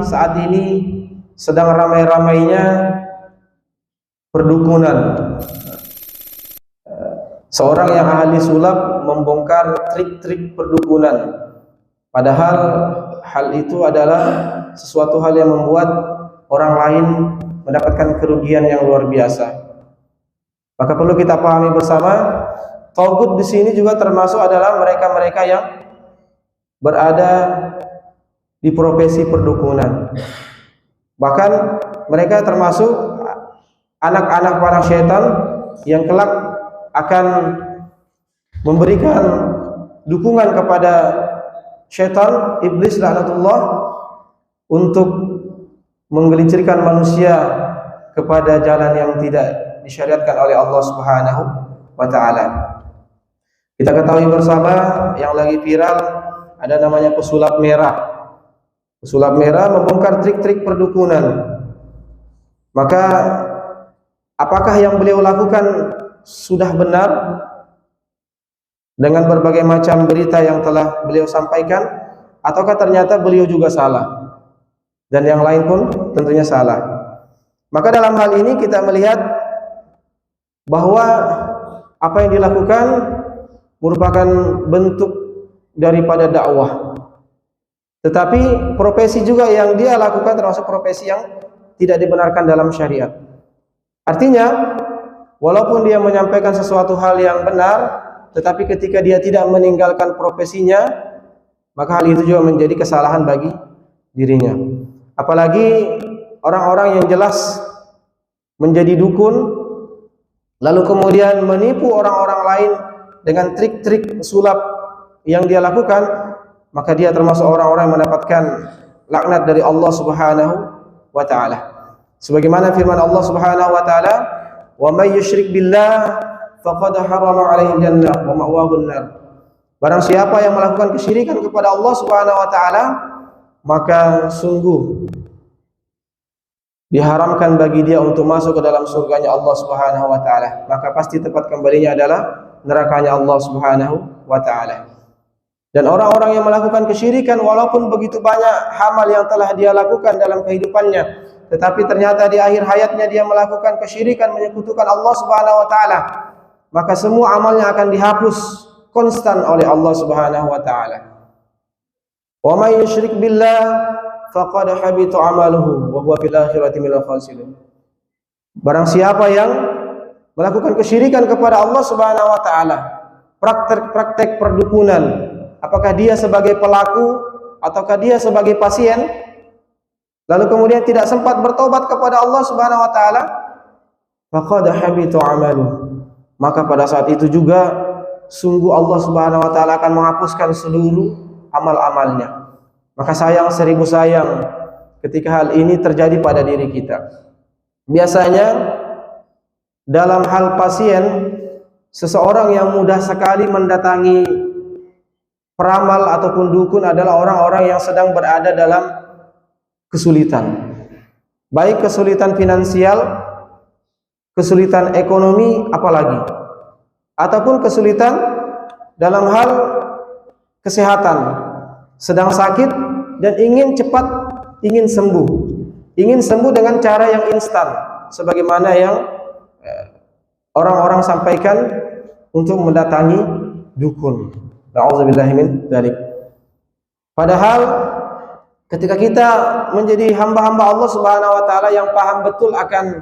saat ini sedang ramai-ramainya perdukunan. Seorang yang ahli sulap membongkar trik-trik perdukunan, padahal hal itu adalah sesuatu hal yang membuat orang lain mendapatkan kerugian yang luar biasa. Maka perlu kita pahami bersama, taghut di sini juga termasuk adalah mereka-mereka yang berada di profesi perdukunan. Bahkan mereka termasuk anak-anak para syaitan yang kelak akan memberikan dukungan kepada syaitan, iblis laknatullah, untuk menggelincirkan manusia kepada jalan yang tidak disyariatkan oleh Allah Subhanahu wa taala. Kita ketahui bersama yang lagi viral ada namanya pesulap merah. Pesulap merah membongkar trik-trik perdukunan. Maka apakah yang beliau lakukan sudah benar dengan berbagai macam berita yang telah beliau sampaikan, ataukah ternyata beliau juga salah dan yang lain pun tentunya salah? Maka dalam hal ini kita melihat bahwa apa yang dilakukan merupakan bentuk daripada dakwah. Tetapi profesi juga yang dia lakukan termasuk profesi yang tidak dibenarkan dalam syariat. Artinya, walaupun dia menyampaikan sesuatu hal yang benar, tetapi ketika dia tidak meninggalkan profesinya, maka hal itu juga menjadi kesalahan bagi dirinya. Apalagi orang-orang yang jelas menjadi dukun, lalu kemudian menipu orang-orang lain dengan trik-trik sulap yang dia lakukan, maka dia termasuk orang-orang yang mendapatkan laknat dari Allah Subhanahu wa taala. Sebagaimana firman Allah Subhanahu wa taala, "Wa may yusyrik billah faqad harrama 'alaihi jannah wa ma'wahu an-nar." Barang siapa yang melakukan kesyirikan kepada Allah Subhanahu wa taala, maka sungguh diharamkan bagi dia untuk masuk ke dalam surganya Allah Subhanahu wa taala, maka pasti tempat kembalinya adalah nerakanya Allah Subhanahu wa taala. Dan orang-orang yang melakukan kesyirikan, walaupun begitu banyak amal yang telah dia lakukan dalam kehidupannya, tetapi ternyata di akhir hayatnya dia melakukan kesyirikan, menyekutukan Allah Subhanahu wa taala, maka semua amalnya akan dihapus konstan oleh Allah Subhanahu wa taala. Wa may yusyrik billah faqad habita amaluhu wa huwa fil akhirati minal khasirin. Barang siapa yang melakukan kesyirikan kepada Allah Subhanahu wa taala, praktek-praktek perdukunan, apakah dia sebagai pelaku ataukah dia sebagai pasien, lalu kemudian tidak sempat bertobat kepada Allah Subhanahu wa taala, faqad habita amaluhu, maka pada saat itu juga sungguh Allah Subhanahu wa taala akan menghapuskan seluruh amal-amalnya. Maka sayang seribu sayang ketika hal ini terjadi pada diri kita. Biasanya dalam hal pasien, seseorang yang mudah sekali mendatangi peramal ataupun dukun adalah orang-orang yang sedang berada dalam kesulitan. Baik kesulitan finansial, kesulitan ekonomi apalagi, ataupun kesulitan dalam hal kesehatan, sedang sakit dan ingin cepat, ingin sembuh dengan cara yang instan, sebagaimana yang orang-orang sampaikan untuk mendatangi dukun. Na'udzubillahi min dzalik. Padahal ketika kita menjadi hamba-hamba Allah Subhanahu wa taala yang paham betul akan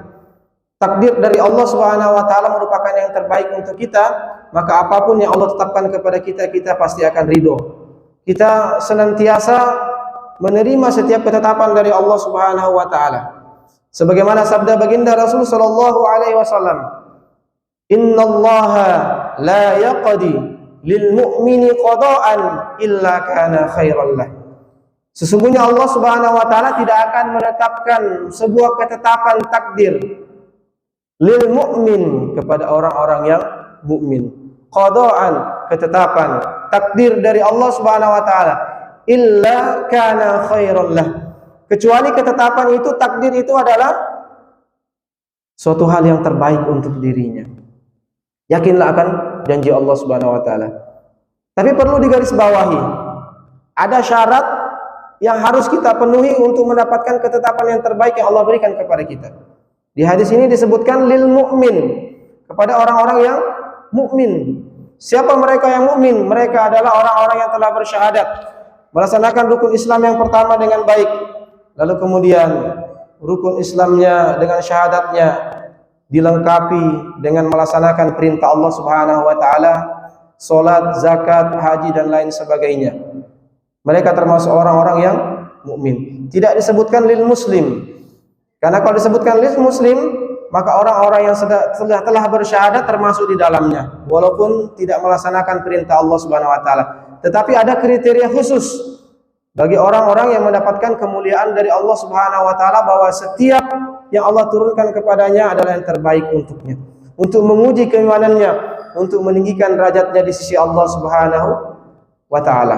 takdir dari Allah Subhanahu wa taala merupakan yang terbaik untuk kita, maka apapun yang Allah tetapkan kepada kita, kita pasti akan ridho. Kita senantiasa menerima setiap ketetapan dari Allah Subhanahu wa taala. Sebagaimana sabda baginda Rasul sallallahu alaihi wasallam, "Innallaha la yaqdi lil mu'mini qada'an illa kana khairan lah." Sesungguhnya Allah Subhanahu wa taala tidak akan menetapkan sebuah ketetapan takdir lil mu'min kepada orang-orang yang mukmin. Qada'an, ketetapan takdir dari Allah Subhanahu wa taala, illa kana khairan lah, kecuali ketetapan itu, takdir itu adalah suatu hal yang terbaik untuk dirinya. Yakinlah akan janji Allah Subhanahu wa taala. Tapi perlu digarisbawahi, ada syarat yang harus kita penuhi untuk mendapatkan ketetapan yang terbaik yang Allah berikan kepada kita. Di hadis ini disebutkan lil mu'min, kepada orang-orang yang mukmin. Siapa mereka yang mukmin? Mereka adalah orang-orang yang telah bersyahadat, melaksanakan rukun Islam yang pertama dengan baik, lalu kemudian rukun Islamnya dengan syahadatnya dilengkapi dengan melaksanakan perintah Allah Subhanahu wa taala, salat, zakat, haji dan lain sebagainya. Mereka termasuk orang-orang yang mukmin. Tidak disebutkan lil muslim. Karena kalau disebutkan lil muslim, maka orang-orang yang telah bersyahadat termasuk di dalamnya, walaupun tidak melaksanakan perintah Allah Subhanahu wa taala. Tetapi ada kriteria khusus bagi orang-orang yang mendapatkan kemuliaan dari Allah Subhanahu wa taala, bahwa setiap yang Allah turunkan kepadanya adalah yang terbaik untuknya, untuk menguji keimanannya, untuk meninggikan derajatnya di sisi Allah Subhanahu wa taala.